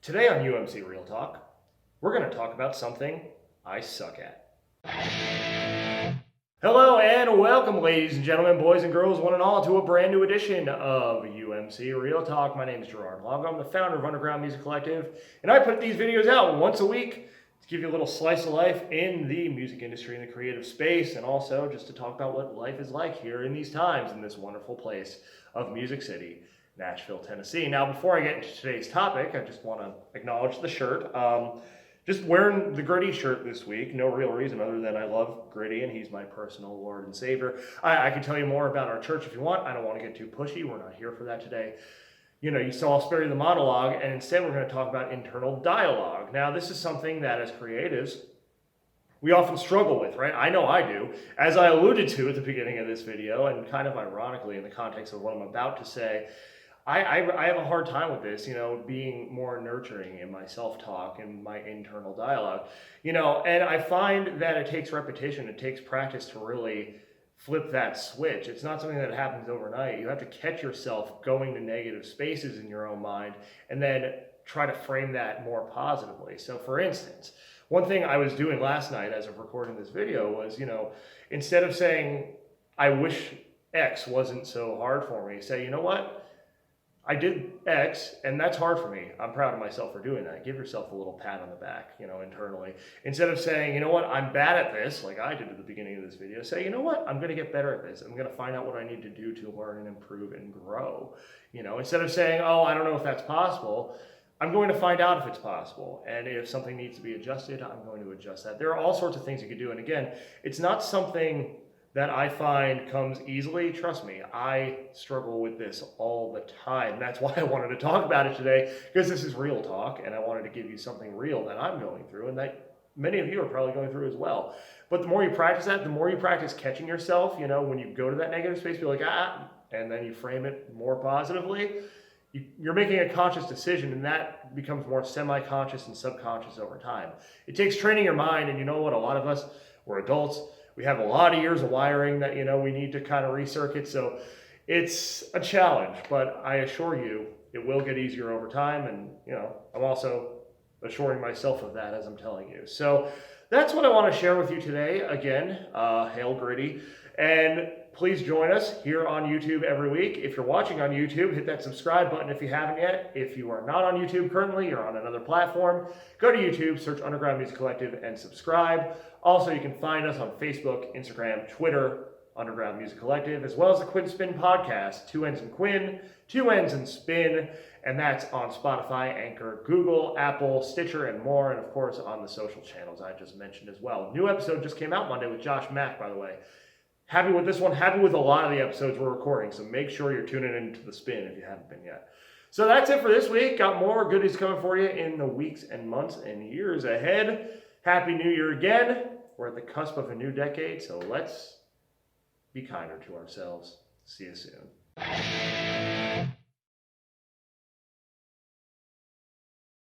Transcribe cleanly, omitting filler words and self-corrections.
Today on UMC Real Talk, we're going to talk about something I suck at. Hello and welcome, ladies and gentlemen, boys and girls, one and all, to a brand new edition of UMC Real Talk. My name is Gerard Long. I'm the founder of Underground Music Collective, and I put these videos out once a week to give you a little slice of life in the music industry and the creative space, and also just to talk about what life is like here in these times in this wonderful place of Music City, Nashville, Tennessee. Now, before I get into today's topic, I just want to acknowledge the shirt. Just wearing the Gritty shirt this week, no real reason other than I love Gritty and he's my personal Lord and Savior. I can tell you more about our church if you want. I don't want to get too pushy. We're not here for that today. So I'll spare you the monologue, and instead we're going to talk about internal dialogue. Now, this is something that as creatives, we often struggle with, right? I know I do. As I alluded to at the beginning of this video, and kind of ironically in the context of what I'm about to say, I have a hard time with this, being more nurturing in my self-talk and my internal dialogue, and I find that it takes repetition, it takes practice to really flip that switch. It's not something that happens overnight. You have to catch yourself going to negative spaces in your own mind and then try to frame that more positively. So for instance, one thing I was doing last night as of recording this video was, instead of saying, I wish X wasn't so hard for me, say, you know what? I did X, and that's hard for me. I'm proud of myself for doing that. Give yourself a little pat on the back, internally. Instead of saying, you know what, I'm bad at this, like I did at the beginning of this video, say, you know what, I'm going to get better at this. I'm going to find out what I need to do to learn and improve and grow. Instead of saying, oh, I don't know if that's possible, I'm going to find out if it's possible. And if something needs to be adjusted, I'm going to adjust that. There are all sorts of things you can do. And again, it's not something that I find comes easily. Trust me, I struggle with this all the time. That's why I wanted to talk about it today, because this is real talk, and I wanted to give you something real that I'm going through, and that many of you are probably going through as well. But the more you practice that, the more you practice catching yourself, when you go to that negative space, be like, and then you frame it more positively, you're making a conscious decision, and that becomes more semi-conscious and subconscious over time. It takes training your mind, and you know what, a lot of us, we're adults, we have a lot of years of wiring that, we need to kind of recircuit. So it's a challenge, but I assure you it will get easier over time. And, I'm also assuring myself of that as I'm telling you. So that's what I want to share with you today. Again, hail Gritty. And please join us here on YouTube every week. If you're watching on YouTube, hit that subscribe button if you haven't yet. If you are not on YouTube currently, you're on another platform, go to YouTube, search Underground Music Collective, and subscribe. Also, you can find us on Facebook, Instagram, Twitter, Underground Music Collective, as well as the Quinn Spin podcast, 2 N's in Quinn, 2 N's in Spin, and that's on Spotify, Anchor, Google, Apple, Stitcher, and more, and of course on the social channels I just mentioned as well. New episode just came out Monday with Josh Mack, by the way. Happy with this one, happy with a lot of the episodes we're recording, so make sure you're tuning into the Spin if you haven't been yet. So that's it for this week. Got more goodies coming for you in the weeks and months and years ahead. Happy New Year again. We're at the cusp of a new decade, so let's be kinder to ourselves. See you soon.